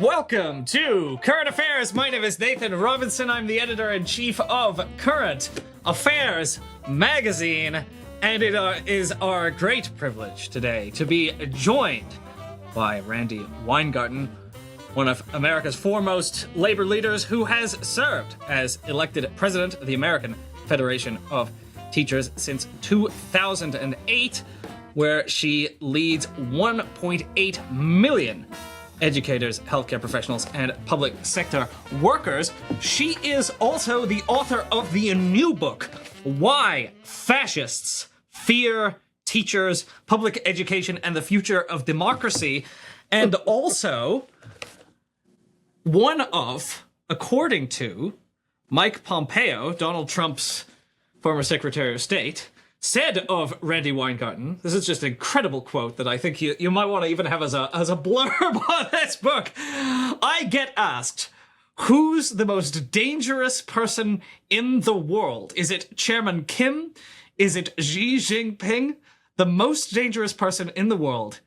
Welcome to Current Affairs. My name is Nathan Robinson. I'm the editor-in-chief of Current Affairs magazine, and it is our great privilege today to be joined by Randi Weingarten, one of America's foremost labor leaders who has served as elected president of the American Federation of Teachers since 2008, where she leads 1.8 million educators, healthcare professionals, and public sector workers. She is also the author of the new book, Why Fascists Fear Teachers, Public Education and the Future of Democracy, and also one of, according to Mike Pompeo, Donald Trump's former Secretary of State, said of Randi Weingarten, this is just an incredible quote that I think you might want to even have as a blurb on this book. I get asked, who's the most dangerous person in the world? Is it Chairman Kim? Is it Xi Jinping? The most dangerous person in the world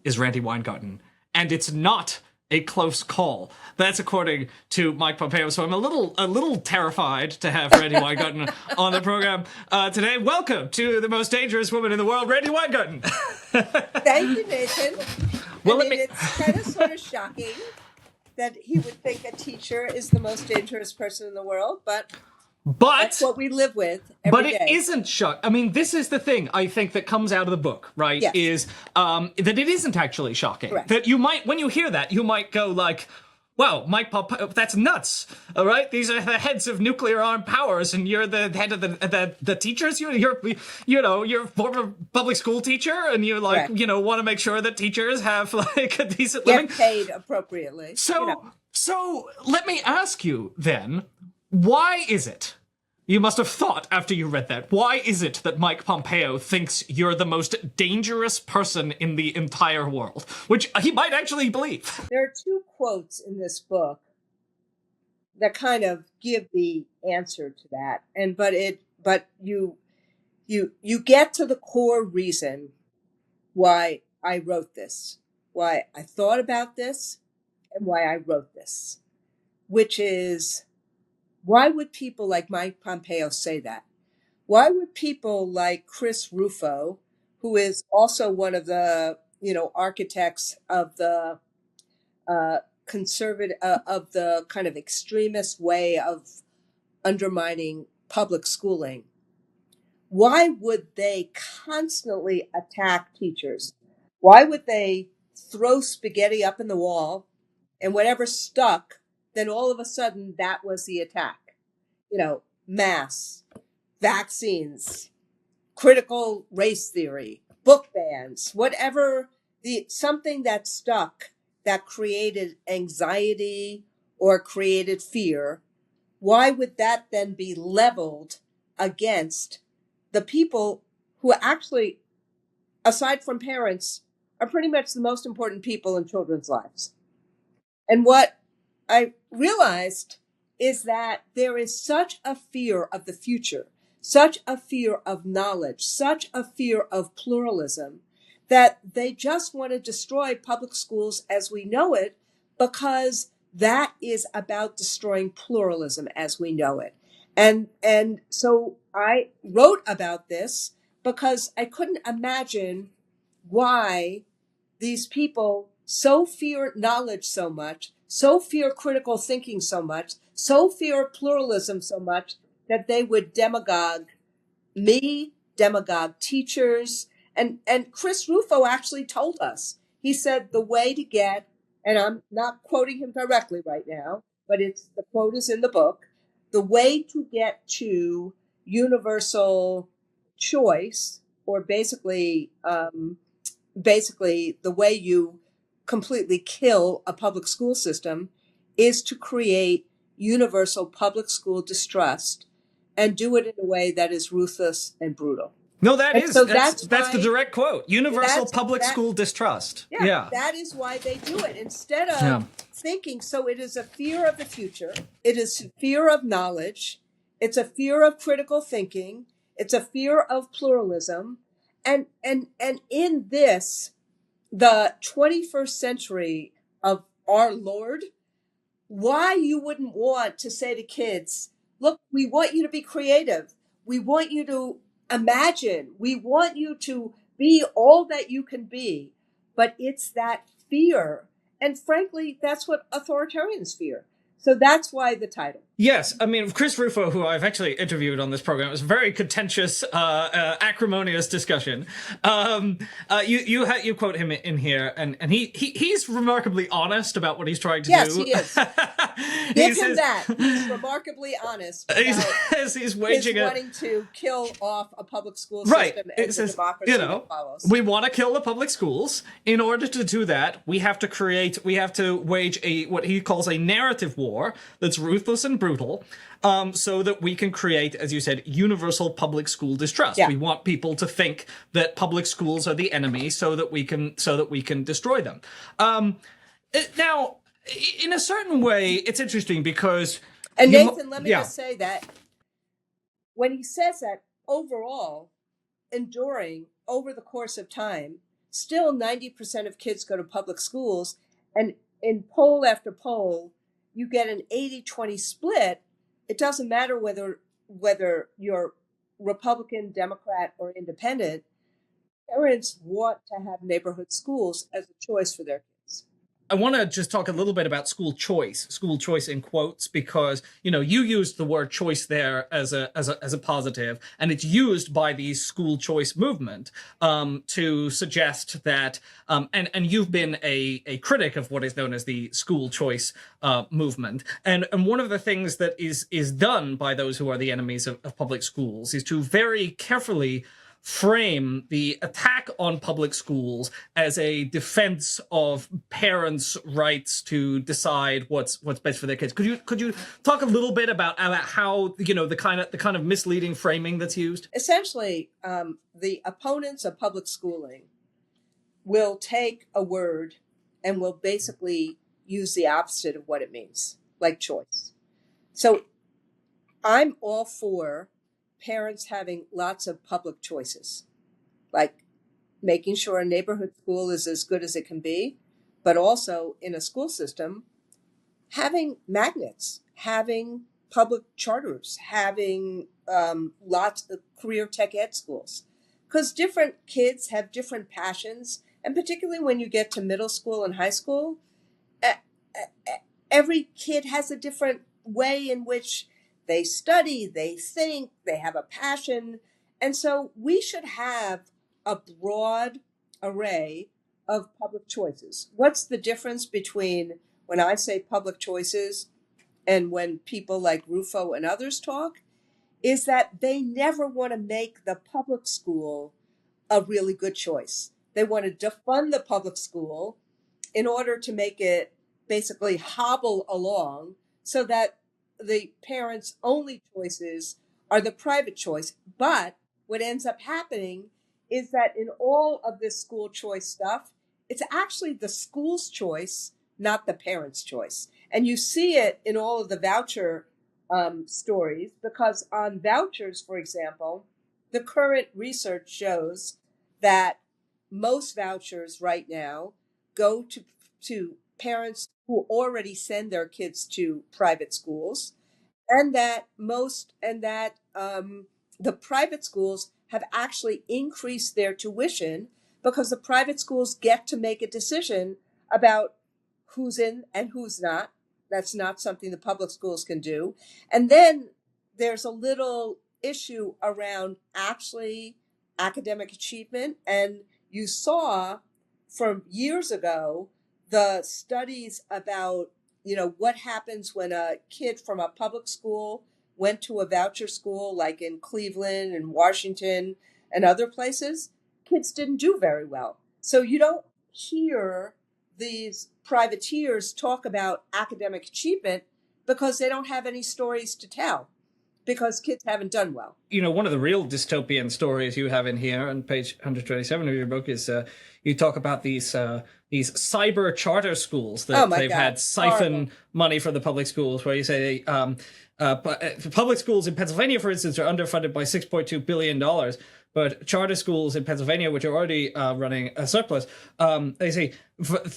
is Randi Weingarten. And it's not a close call. That's according to Mike Pompeo. So I'm a little terrified to have Randi Weingarten on the program today. Welcome to the most dangerous woman in the world, Randi Weingarten. Thank you, Nathan. Well, it's kind of sort of shocking that he would think a teacher is the most dangerous person in the world, but that's what we live with every day. But it isn't shocking. I mean, this is the thing I think that comes out of the book, right? Yes. Is that it isn't actually shocking. Correct. That you might, when you hear that, you might go like, wow, Mike Pompeo, that's nuts. All right, these are the heads of nuclear armed powers, and you're the head of the teachers. You're a former public school teacher, and you want to make sure that teachers have like a decent living, get paid appropriately. So let me ask you then. Why is it, you must have thought after you read that, why is it that Mike Pompeo thinks you're the most dangerous person in the entire world? Which he might actually believe. There are two quotes in this book that kind of give the answer to that. But you get to the core reason why I wrote this, why I thought about this, and why I wrote this, which is, why would people like Mike Pompeo say that? Why would people like Chris Rufo, who is also one of the, architects of the conservative, of the kind of extremist way of undermining public schooling, why would they constantly attack teachers? Why would they throw spaghetti up in the wall and whatever stuck, then all of a sudden that was the attack? Masks, vaccines, critical race theory, book bans, whatever, something that stuck that created anxiety or created fear. Why would that then be leveled against the people who actually, aside from parents, are pretty much the most important people in children's lives? And what I realized is that there is such a fear of the future, such a fear of knowledge, such a fear of pluralism, that they just want to destroy public schools as we know it, because that is about destroying pluralism as we know it. And so I wrote about this because I couldn't imagine why these people so fear knowledge so much, so fear critical thinking so much, so fear pluralism so much, that they would demagogue me, demagogue teachers. And Chris Rufo actually told us, he said the way to get, and I'm not quoting him directly right now, but the quote is in the book, the way to get to universal choice, or basically the way you completely kill a public school system, is to create universal public school distrust and do it in a way that is ruthless and brutal. No, that's the direct quote. Universal public school distrust. Yeah, that is why they do it. Instead of thinking, so it is a fear of the future. It is a fear of knowledge. It's a fear of critical thinking. It's a fear of pluralism. And in this, the 21st century of our Lord, why you wouldn't want to say to kids, look, we want you to be creative. We want you to imagine. We want you to be all that you can be. But it's that fear. And frankly, that's what authoritarians fear. So that's why the title. Yes, I mean, Chris Rufo, who I've actually interviewed on this program, it was a very contentious, acrimonious discussion. You quote him in here, and he's remarkably honest about what he's trying to do. Yes, he is. Give him that. He's remarkably honest. He's waging wanting to kill off a public school system and the democracy that follows. We want to kill the public schools. In order to do that, we have to wage what he calls a narrative war that's ruthless and brutal, so that we can create, as you said, universal public school distrust. Yeah. We want people to think that public schools are the enemy, so that we can destroy them. Now, in a certain way, it's interesting because. And Nathan, let me just say that when he says that, overall, enduring over the course of time, still 90% of kids go to public schools, and in poll after poll, you get an 80-20 split. It doesn't matter whether you're Republican, Democrat, or independent. Parents want to have neighborhood schools as a choice for their kids. I want to just talk a little bit about school choice in quotes, because, you used the word choice there as a positive, and it's used by the school choice movement to suggest that, and you've been a critic of what is known as the school choice movement. And one of the things that is done by those who are the enemies of public schools is to very carefully frame the attack on public schools as a defense of parents' rights to decide what's best for their kids. Could you talk a little bit about how the kind of misleading framing that's used? Essentially, the opponents of public schooling will take a word and will basically use the opposite of what it means, like choice. So I'm all for parents having lots of public choices, like making sure a neighborhood school is as good as it can be, but also in a school system, having magnets, having public charters, having lots of career tech ed schools, because different kids have different passions. And particularly when you get to middle school and high school, every kid has a different way in which they study, they think, they have a passion. And so we should have a broad array of public choices. What's the difference between when I say public choices and when people like Rufo and others talk? Is that they never want to make the public school a really good choice. They want to defund the public school in order to make it basically hobble along so that the parents' only choices are the private choice. But what ends up happening is that in all of this school choice stuff, it's actually the school's choice, not the parents' choice. And you see it in all of the voucher stories, because on vouchers, for example, the current research shows that most vouchers right now go to parents who already send their kids to private schools, and that the private schools have actually increased their tuition because the private schools get to make a decision about who's in and who's not. That's not something the public schools can do. And then there's a little issue around actually academic achievement. And you saw from years ago the studies about, what happens when a kid from a public school went to a voucher school, like in Cleveland and Washington and other places. Kids didn't do very well. So you don't hear these privateers talk about academic achievement because they don't have any stories to tell, because kids haven't done well. One of the real dystopian stories you have in here on page 127 of your book is you talk about these cyber charter schools that they've had siphon money from the public schools, where you say public schools in Pennsylvania, for instance, are underfunded by $6.2 billion. But charter schools in Pennsylvania, which are already running a surplus, they say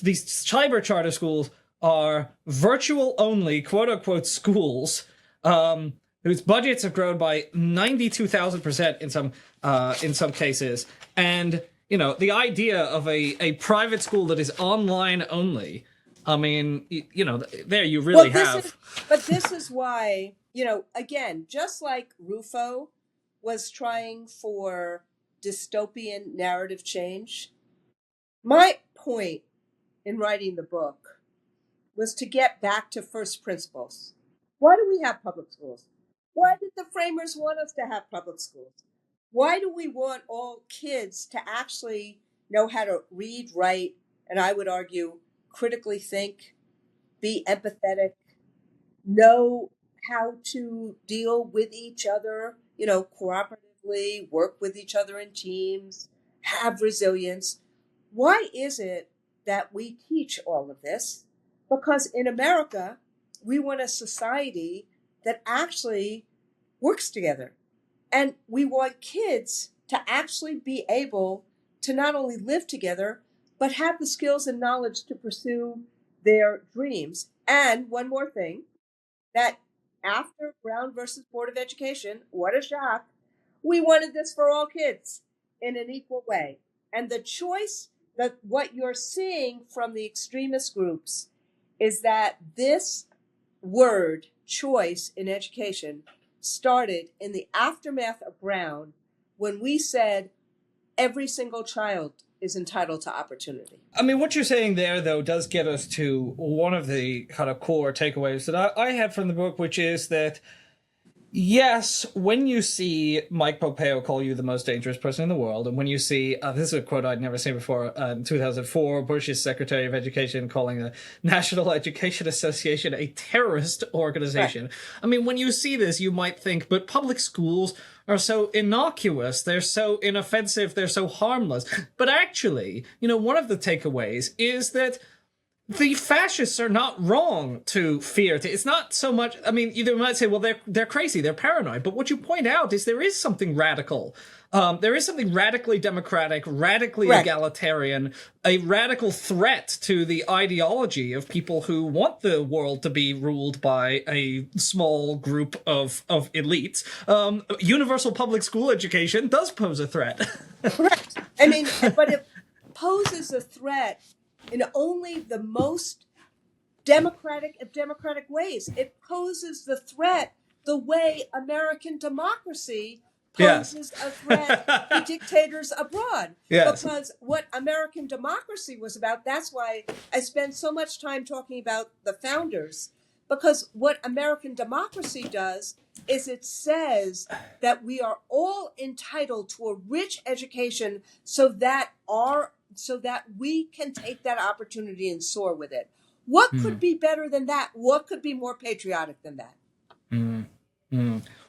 these cyber charter schools are virtual only, quote unquote, schools, whose budgets have grown by 92,000% in some cases. And, the idea of a private school that is online only, I mean, there you really have. But this is why, again, just like Rufo was trying for dystopian narrative change, my point in writing the book was to get back to first principles. Why do we have public schools? Why did the framers want us to have public schools? Why do we want all kids to actually know how to read, write, and I would argue critically think, be empathetic, know how to deal with each other, cooperatively, work with each other in teams, have resilience? Why is it that we teach all of this? Because in America, we want a society that actually works together. And we want kids to actually be able to not only live together, but have the skills and knowledge to pursue their dreams. And one more thing, that after Brown versus Board of Education, what a shock, we wanted this for all kids in an equal way. And the choice, that what you're seeing from the extremist groups is that this word choice in education started in the aftermath of Brown, when we said every single child is entitled to opportunity. I mean, what you're saying there, though, does get us to one of the kind of core takeaways that I had from the book, which is that, yes, when you see Mike Pompeo call you the most dangerous person in the world, and when you see, this is a quote I'd never seen before, in 2004, Bush's Secretary of Education calling the National Education Association a terrorist organization. Right. I mean, when you see this, you might think, but public schools are so innocuous, they're so inoffensive, they're so harmless. But actually, one of the takeaways is that the fascists are not wrong to fear. It's not so much, I mean, you might say, well, they're crazy, they're paranoid. But what you point out is there is something radical. There is something radically democratic, radically egalitarian, a radical threat to the ideology of people who want the world to be ruled by a small group of elites. Universal public school education does pose a threat. Correct. I mean, but it poses a threat in only the most democratic of democratic ways. It poses the threat the way American democracy poses a threat to dictators abroad. Yes. Because what American democracy was about, that's why I spend so much time talking about the founders, because what American democracy does is it says that we are all entitled to a rich education so that we can take that opportunity and soar with it. What could be better than that? What could be more patriotic than that?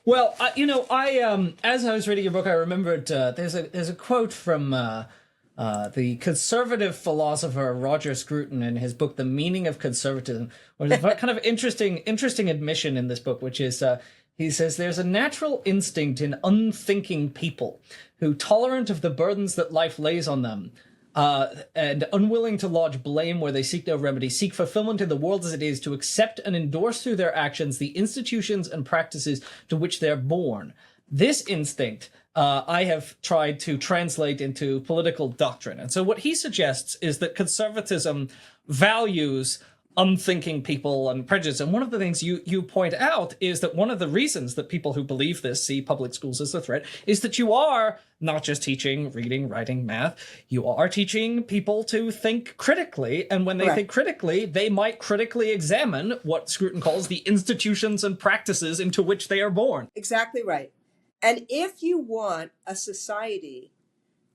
Well, I as I was reading your book, I remembered there's a quote from the conservative philosopher Roger Scruton in his book *The Meaning of Conservatism*, where there's a kind of interesting admission in this book, which is he says there's a natural instinct in unthinking people who, tolerant of the burdens that life lays on them, and unwilling to lodge blame where they seek no remedy, seek fulfillment in the world as it is, to accept and endorse through their actions the institutions and practices to which they're born. This instinct I have tried to translate into political doctrine. And so what he suggests is that conservatism values unthinking people and prejudice. And one of the things you point out is that one of the reasons that people who believe this see public schools as a threat is that you are not just teaching reading, writing, math. You are teaching people to think critically. And when they think critically, they might critically examine what Scruton calls the institutions and practices into which they are born. Exactly right. And if you want a society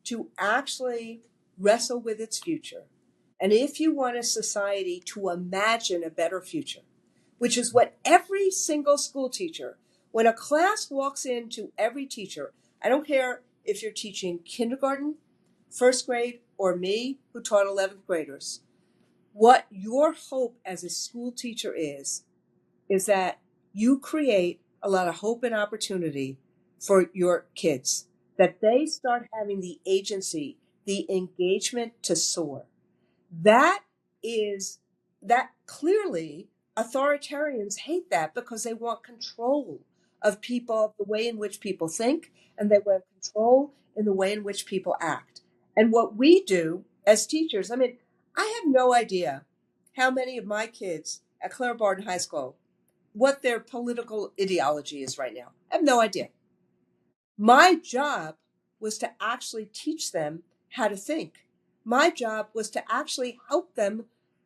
to actually wrestle with its future, and if you want a society to imagine a better future, which is what every single school teacher, when a class walks into every teacher, I don't care if you're teaching kindergarten, first grade, or me who taught 11th graders, what your hope as a school teacher is that you create a lot of hope and opportunity for your kids, that they start having the agency, the engagement to soar. That is that clearly authoritarians hate that because they want control of people, the way in which people think, and they want control in the way in which people act. And what we do as teachers, I mean, I have no idea how many of my kids at Clare Barton High School, what their political ideology is right now. I have no idea. My job was to actually teach them how to think. My job was to actually help them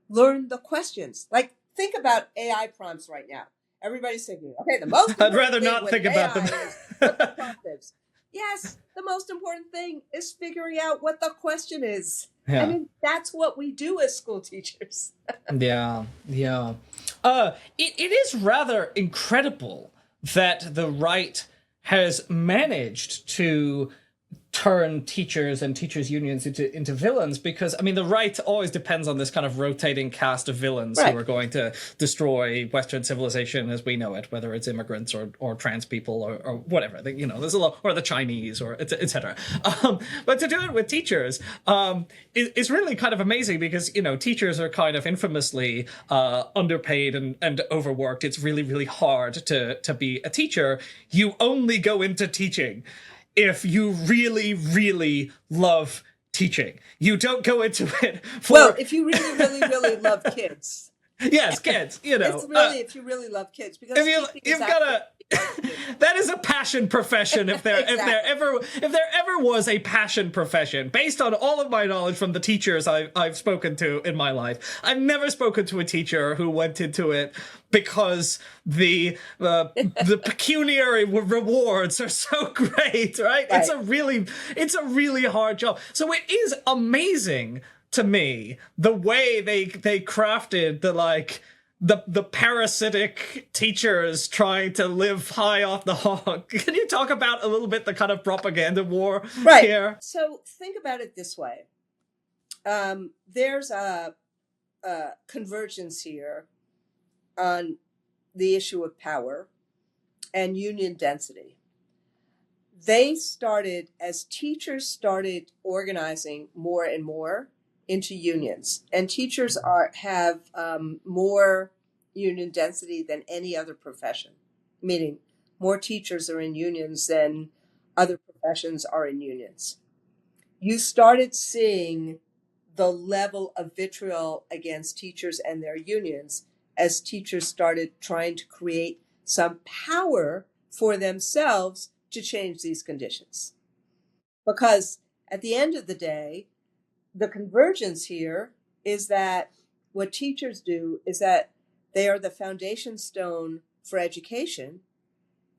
learn the questions. Like, think about AI prompts right now. Everybody's thinking, okay, the most I'd important rather thing not with think AI about them. is what the prompt is. Yes, the most important thing is figuring out what the question is. Yeah. I mean, that's what we do as school teachers. Yeah. It is rather incredible that the right has managed to turn teachers and teachers unions into villains, because I mean the right always depends on this kind of rotating cast of villains Right. who are going to destroy Western civilization as we know it, whether it's immigrants or trans people or whatever. There's a lot, or the Chinese or etc. But to do it with teachers is really kind of amazing, because teachers are kind of infamously underpaid and overworked. It's really, really hard to be a teacher. You only go into teaching if you really, really love teaching. You don't go into it for... Well, if you really, really, really love kids. Yes, kids, It's really, if you really love kids. Because you've got a... That is a passion profession. If there ever was a passion profession, based on all of my knowledge from the teachers I've spoken to in my life, I've never spoken to a teacher who went into it because the pecuniary rewards are so great, right? It's a really hard job. So it is amazing to me the way they crafted the parasitic teachers trying to live high off the hog. Can you talk about a little bit the kind of propaganda war here? So think about it this way. There's a convergence here on the issue of power and union density. They started, as teachers started organizing more and more into unions, and teachers have more union density than any other profession, meaning more teachers are in unions than other professions are in unions. You started seeing the level of vitriol against teachers and their unions as teachers started trying to create some power for themselves to change these conditions. Because at the end of the day, the convergence here is that what teachers do is that they are the foundation stone for education,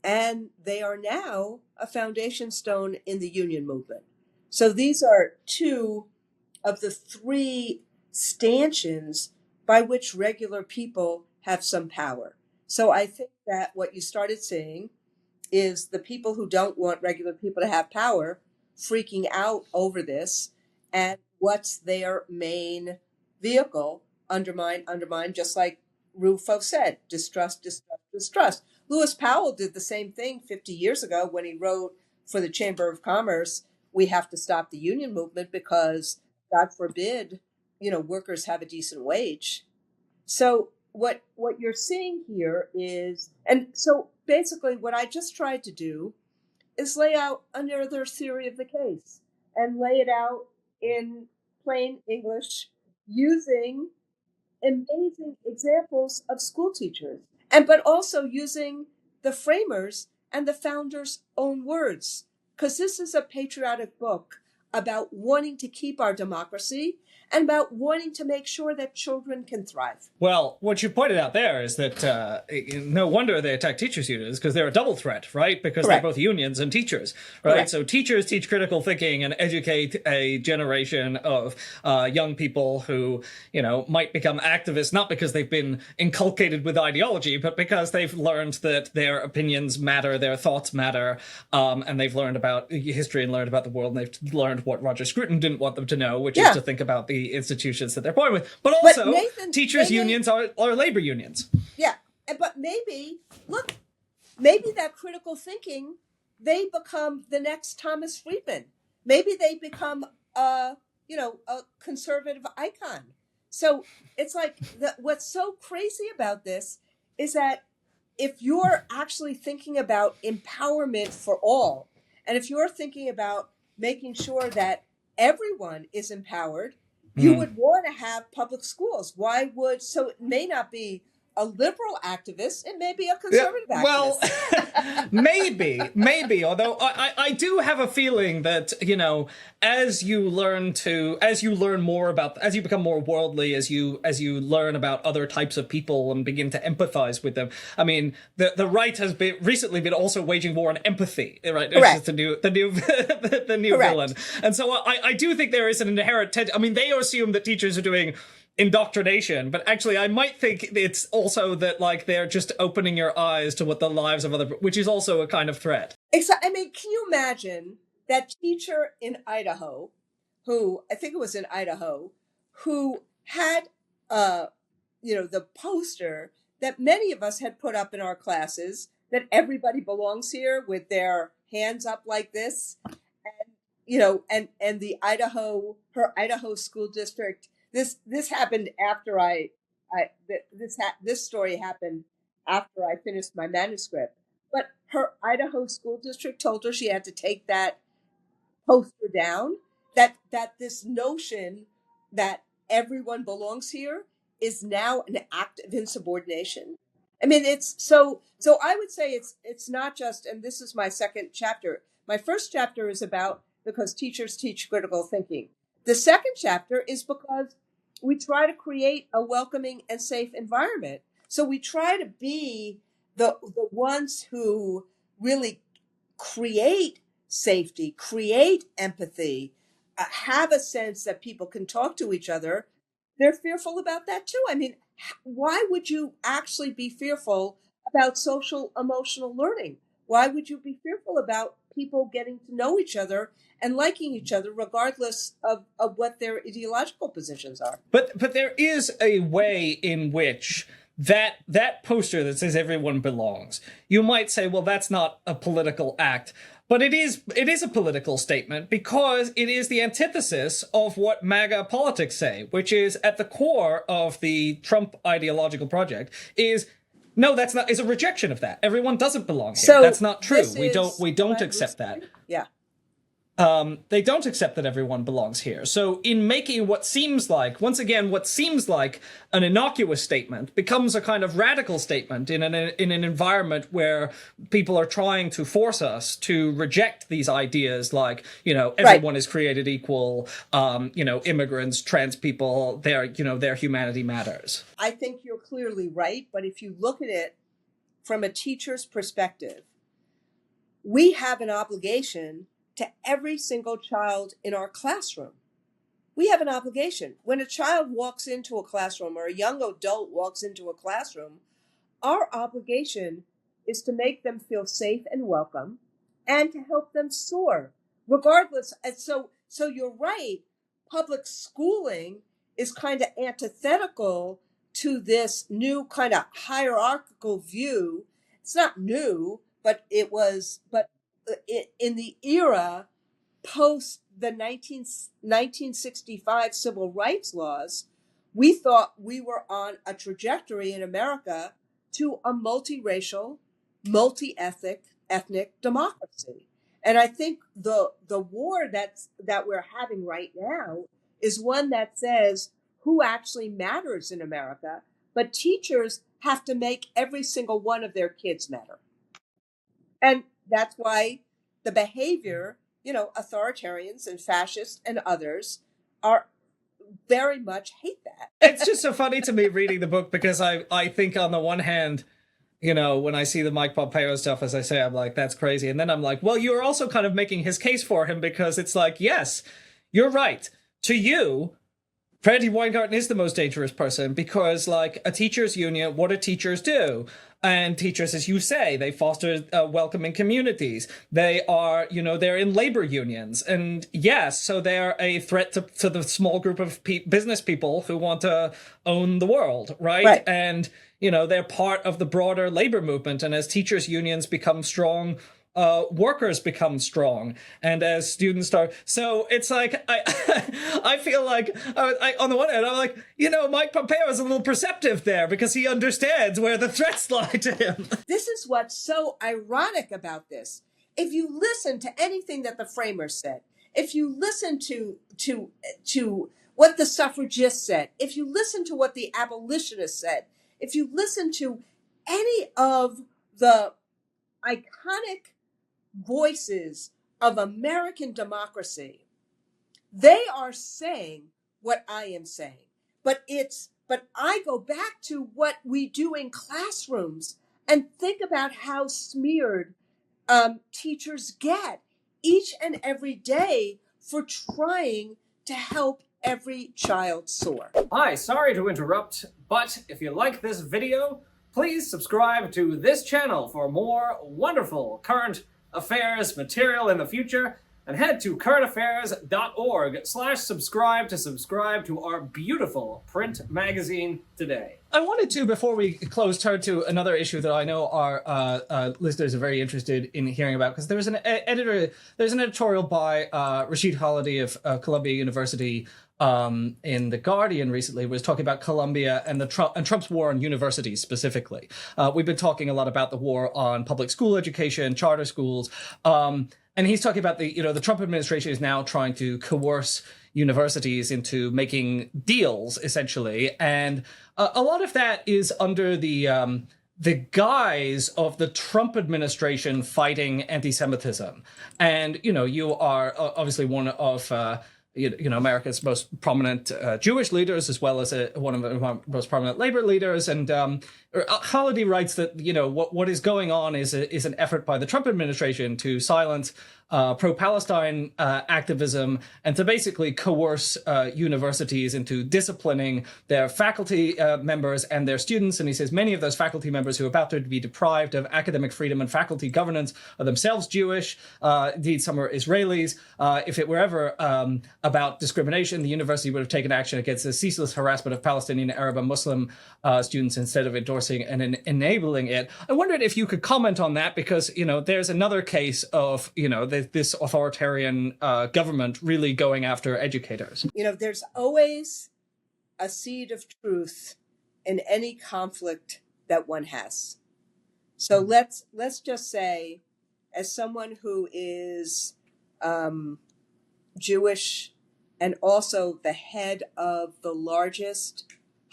and they are now a foundation stone in the union movement. So these are two of the three stanchions by which regular people have some power. So I think that what you started seeing is the people who don't want regular people to have power freaking out over this, and what's their main vehicle? Undermine, just like Rufo said, distrust. Lewis Powell did the same thing 50 years ago when he wrote for the Chamber of Commerce, we have to stop the union movement because, God forbid, workers have a decent wage. So what you're seeing here is, and so basically what I just tried to do is lay out another theory of the case and lay it out in plain English using amazing examples of school teachers, but also using the framers and the founders' own words, because this is a patriotic book about wanting to keep our democracy and about wanting to make sure that children can thrive. Well, what you pointed out there is that no wonder they attack teachers' unions, because they're a double threat, right? Because Correct. they're both unions and teachers, right? Correct. So teachers teach critical thinking and educate a generation of young people who, might become activists, not because they've been inculcated with ideology, but because they've learned that their opinions matter, their thoughts matter, and they've learned about history and learned about the world, and they've learned what Roger Scruton didn't want them to know, which is to think about the institutions that they're born with. But also, Nathan, teachers' unions are labor unions. Yeah, but maybe that critical thinking, they become the next Thomas Friedman. Maybe they become a conservative icon. so it's like what's so crazy about this is that if you're actually thinking about empowerment for all, and if you're thinking about making sure that everyone is empowered, you would want to have public schools. Why would, so it may not be a liberal activist, it may be a conservative activist. Well, maybe. Although I do have a feeling that, you know, as you learn more about, as you become more worldly, as you learn about other types of people and begin to empathize with them. I mean, the right has recently been also waging war on empathy, right? Correct. The new villain. And so I do think there is an inherent tension. I mean, they assume that teachers are doing indoctrination, but actually I might think it's also that, like, they're just opening your eyes to what the lives of other, which is also a kind of threat. I mean, can you imagine that teacher in Idaho, who, I think it was in Idaho, who had, the poster that many of us had put up in our classes, that everybody belongs here, with their hands up like this, and and the her Idaho school district. This happened after this story happened after I finished my manuscript. But her Idaho school district told her she had to take that poster down. That this notion that everyone belongs here is now an act of insubordination. I mean, it's so I would say it's not just, and this is my second chapter. My first chapter is about because teachers teach critical thinking. The second chapter is because we try to create a welcoming and safe environment. So we try to be the ones who really create safety, create empathy, have a sense that people can talk to each other. They're fearful about that too. I mean, why would you actually be fearful about social emotional learning? Why would you be fearful about people getting to know each other and liking each other, regardless of what their ideological positions are? But there is a way in which that poster that says everyone belongs, you might say, well, that's not a political act. But it is a political statement, because it is the antithesis of what MAGA politics say, which is at the core of the Trump ideological project is, no, that's not, is a rejection of that. Everyone doesn't belong here. So that's not true. We don't accept that. Yeah. They don't accept that everyone belongs here. So in making what seems like an innocuous statement becomes a kind of radical statement in an environment where people are trying to force us to reject these ideas, like, you know, everyone is created equal, immigrants, trans people, their humanity matters. I think you're clearly right, but if you look at it from a teacher's perspective, we have an obligation to every single child in our classroom. We have an obligation. When a child walks into a classroom, or a young adult walks into a classroom, our obligation is to make them feel safe and welcome, and to help them soar, regardless. And so you're right. Public schooling is kind of antithetical to this new kind of hierarchical view. It's not new, but in the era post the 1965 civil rights laws, we thought we were on a trajectory in America to a multiracial, multi-ethnic democracy. And I think the war that we're having right now is one that says who actually matters in America, but teachers have to make every single one of their kids matter. And that's why the behavior, authoritarians and fascists and others are very much hate that. It's just so funny to me reading the book, because I think on the one hand, when I see the Mike Pompeo stuff, as I say, I'm like, that's crazy. And then I'm like, well, you're also kind of making his case for him, because it's like, yes, you're right. To you, Randi Weingarten is the most dangerous person, because, like, a teachers' union, what do teachers do? And teachers, as you say, they foster welcoming communities. They are, they're in labor unions. And yes, so they're a threat to the small group of business people who want to own the world, right? And, they're part of the broader labor movement. And as teachers' unions become strong workers become strong, and as students start. So it's like I feel like on the one hand I'm like, Mike Pompeo is a little perceptive there because he understands where the threats lie to him. This is what's so ironic about this. If you listen to anything that the framers said, if you listen to what the suffragists said, if you listen to what the abolitionists said, if you listen to any of the iconic voices of American democracy, they are saying what I am saying. But I go back to what we do in classrooms and think about how smeared teachers get each and every day for trying to help every child soar. Hi, sorry to interrupt, but if you like this video, please subscribe to this channel for more wonderful current affairs material in the future, and head to currentaffairs.org/subscribe to subscribe to our beautiful print magazine today. I wanted to, before we close, turn to another issue that I know our listeners are very interested in hearing about, because there's an editorial by Rashid Khalidi of Columbia University in The Guardian recently, was talking about Columbia and Trump's war on universities specifically. We've been talking a lot about the war on public school education, charter schools, and he's talking about the Trump administration is now trying to coerce universities into making deals, essentially, and a lot of that is under the guise of the Trump administration fighting anti-Semitism. And you are obviously one of America's most prominent Jewish leaders, as well as one of the most prominent labor leaders. And Khalidi writes that what is going on is an effort by the Trump administration to silence pro-Palestine activism and to basically coerce universities into disciplining their faculty members and their students. And he says many of those faculty members who are about to be deprived of academic freedom and faculty governance are themselves Jewish. Indeed, some are Israelis. If it were ever about discrimination, the university would have taken action against the ceaseless harassment of Palestinian, Arab, and Muslim students instead of endorsing and enabling it. I wondered if you could comment on that, because there's another case of this authoritarian government really going after educators. There's always a seed of truth in any conflict that one has. So let's just say, as someone who is Jewish and also the head of the largest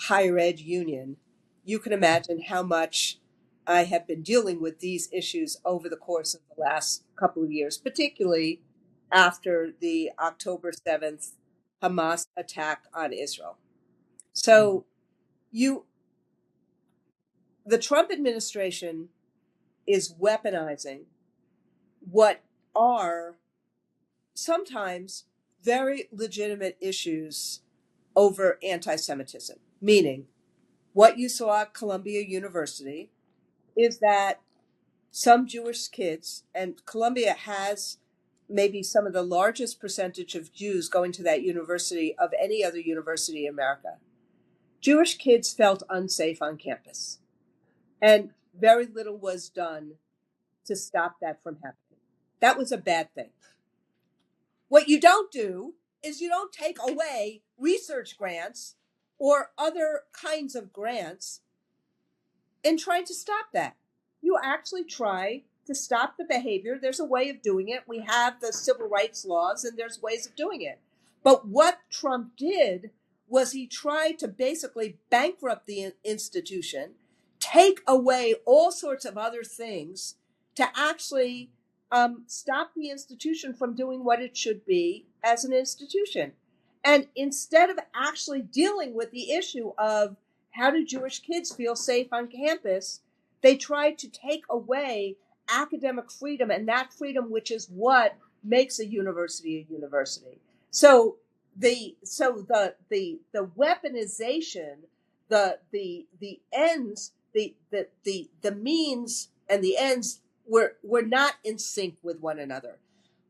higher ed union, you can imagine how much I have been dealing with these issues over the course of the last couple of years, particularly after the October 7th Hamas attack on Israel. So the Trump administration is weaponizing what are sometimes very legitimate issues over anti-Semitism, meaning what you saw at Columbia University is that some Jewish kids, and Columbia has maybe some of the largest percentage of Jews going to that university of any other university in America, Jewish kids felt unsafe on campus. And very little was done to stop that from happening. That was a bad thing. What you don't do is you don't take away research grants or other kinds of grants in trying to stop that. You actually try to stop the behavior. There's a way of doing it. We have the civil rights laws, and there's ways of doing it. But what Trump did was he tried to basically bankrupt the institution, take away all sorts of other things to actually stop the institution from doing what it should be as an institution. And instead of actually dealing with the issue of how do Jewish kids feel safe on campus, they tried to take away academic freedom, and that freedom which is what makes a university a university. So the weaponization, the ends, the means and the ends were not in sync with one another.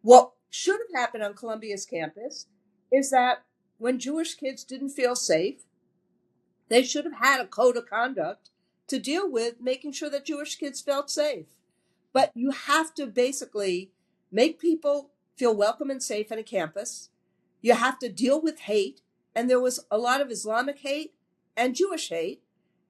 What should have happened on Columbia's campus is that when Jewish kids didn't feel safe, they should have had a code of conduct to deal with making sure that Jewish kids felt safe. But you have to basically make people feel welcome and safe on a campus. You have to deal with hate. And there was a lot of Islamic hate and Jewish hate.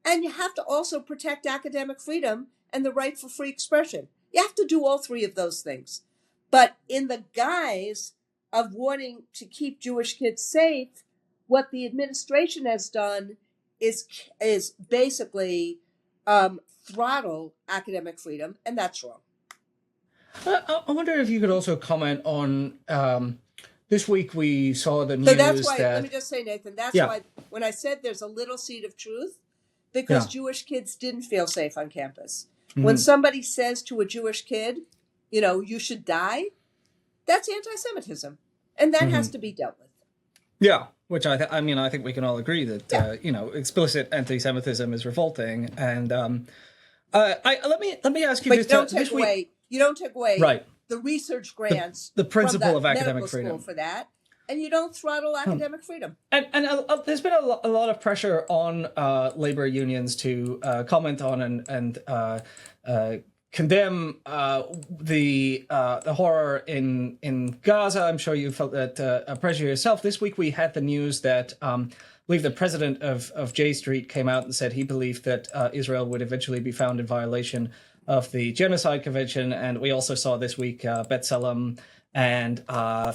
And you have to also protect academic freedom and the right for free expression. You have to do all three of those things. But in the guise of wanting to keep Jewish kids safe, what the administration has done is basically throttle academic freedom, and that's wrong. I wonder if you could also comment on this week we saw the news So that's why, that... let me just say, Nathan, that's Yeah. why when I said there's a little seed of truth, because Yeah. Jewish kids didn't feel safe on campus. Mhm. When somebody says to a Jewish kid, you should die, that's anti-Semitism. And that has to be dealt with. Yeah, which I think we can all agree that explicit anti-Semitism is revolting. And let me ask you But this. you don't take away Right. the research grants, the principle from of the academic medical freedom school for that, and you don't throttle academic freedom. And there's been a lot of pressure on labor unions to comment on and condemn the horror in Gaza. I'm sure you felt that pressure yourself. This week we had the news that I believe the president of J Street came out and said he believed that Israel would eventually be found in violation of the Genocide Convention. And we also saw this week B'Tselem and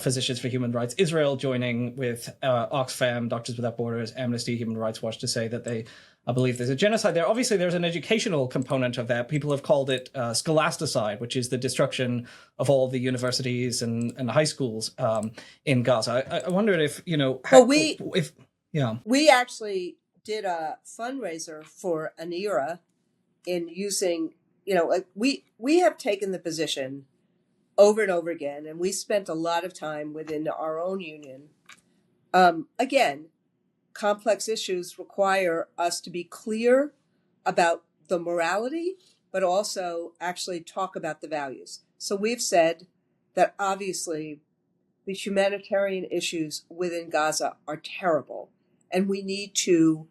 Physicians for Human Rights Israel joining with Oxfam, Doctors Without Borders, Amnesty, Human Rights Watch to say that they believe there's a genocide there. Obviously, there's an educational component of that. People have called it Scholasticide, which is the destruction of all the universities and high schools in Gaza. I wondered if, we actually did a fundraiser for an era in using, we have taken the position over and over again, and we spent a lot of time within our own union. Again, complex issues require us to be clear about the morality, but also actually talk about the values. So we've said that obviously the humanitarian issues within Gaza are terrible, and we need to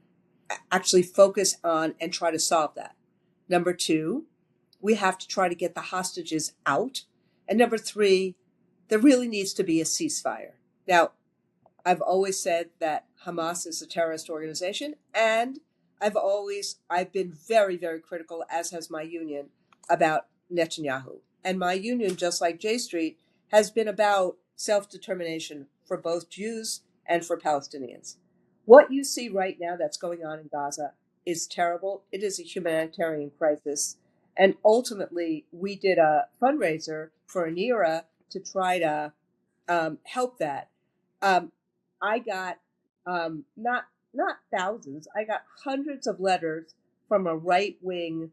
actually focus on and try to solve that. Number two, we have to try to get the hostages out. And number three, there really needs to be a ceasefire. Now, I've always said that Hamas is a terrorist organization, and I've been very, very critical, as has my union, about Netanyahu. And my union, just like J Street, has been about self-determination for both Jews and for Palestinians. What you see right now that's going on in Gaza is terrible. It is a humanitarian crisis. And ultimately, we did a fundraiser for an era to try to help that. I got not thousands. I got hundreds of letters from a right-wing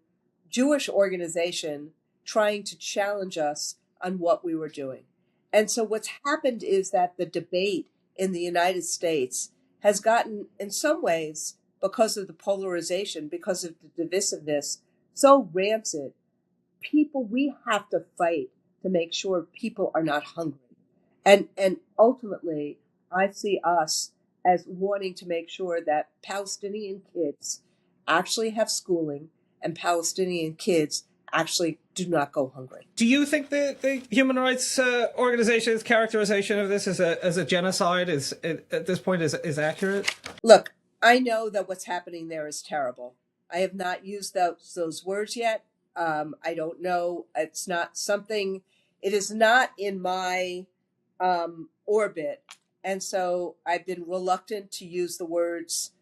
Jewish organization trying to challenge us on what we were doing. And so what's happened is that the debate in the United States has gotten, in some ways, because of the polarization, because of the divisiveness, so rancid. We have to fight to make sure people are not hungry. And ultimately, I see us as wanting to make sure that Palestinian kids actually have schooling and Palestinian kids actually do not go hungry. Do you think the Human Rights Organization's characterization of this as a genocide at this point is accurate? Look, I know that what's happening there is terrible. I have not used those words yet. I don't know. It's not something. It is not in my orbit, and so I've been reluctant to use the words.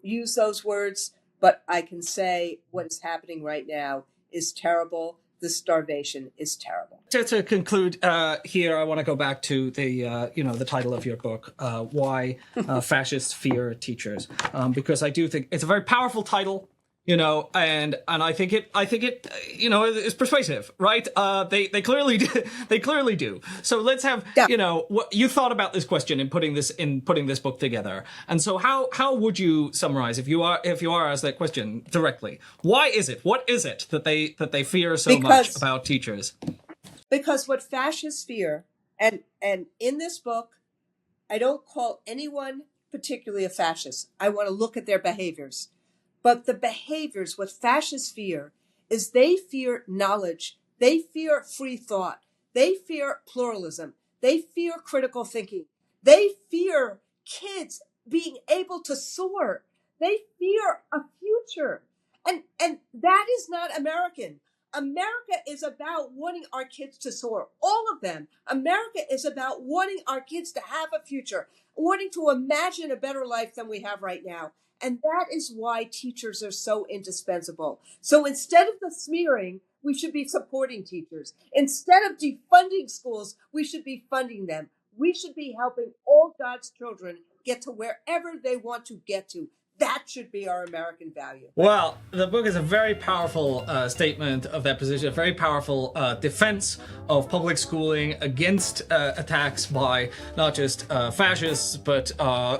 Use those words, but I can say what is happening right now is terrible. The starvation is terrible. To conclude here, I want to go back to the title of your book, Why Fascists Fear Teachers, because I do think it's a very powerful title, and I think it is persuasive, right? They clearly do. So let's have what you thought about this question in putting this book together. And so how would you summarize if you are asked that question directly? What is it that they fear so much about teachers? Because what fascists fear, and in this book, I don't call anyone particularly a fascist. I want to look at their behaviors. But the behaviors, what fascists fear, is they fear knowledge They fear free thought. They fear pluralism. They fear critical thinking. They fear kids being able to soar. They fear a future. And that is not American. America is about wanting our kids to soar, all of them. America is about wanting our kids to have a future, wanting to imagine a better life than we have right now. And that is why teachers are so indispensable. So instead of the smearing, we should be supporting teachers. Instead of defunding schools, we should be funding them. We should be helping all God's children get to wherever they want to get to. That should be our American value. Well, the book is a very powerful statement of that position, a very powerful defense of public schooling against attacks by not just fascists, but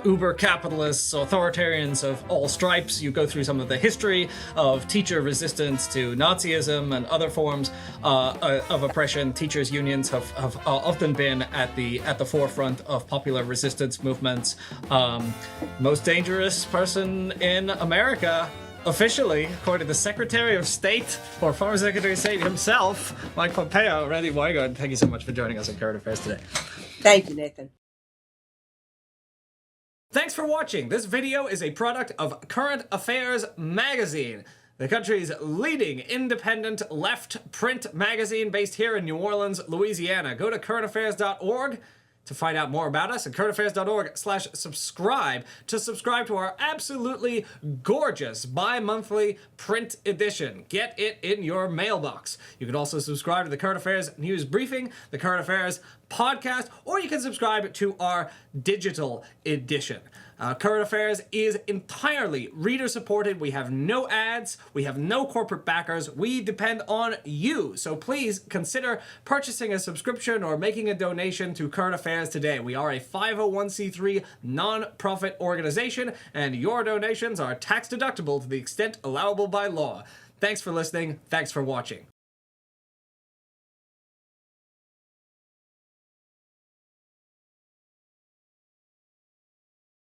uber capitalists, authoritarians of all stripes. You go through some of the history of teacher resistance to Nazism and other forms of oppression. Teachers' unions have often been at the forefront of popular resistance movements. Most dangerous person in America, officially, according to the Secretary of State, or former Secretary of State himself, Mike Pompeo. Randi Weingarten, thank you so much for joining us on Current Affairs today. Thank you, Nathan. Thanks for watching. This video is a product of Current Affairs magazine, the country's leading independent left print magazine based here in New Orleans, Louisiana. Go to currentaffairs.org to find out more about us, and currentaffairs.org/subscribe to subscribe to our absolutely gorgeous bi-monthly print edition. Get it in your mailbox. You can also subscribe to the Current Affairs News Briefing, the Current Affairs podcast, or you can subscribe to our digital edition. Current Affairs is entirely reader-supported. We have no ads. We have no corporate backers. We depend on you. So please consider purchasing a subscription or making a donation to Current Affairs today. We are a 501c3 non-profit organization, and your donations are tax-deductible to the extent allowable by law. Thanks for listening. Thanks for watching.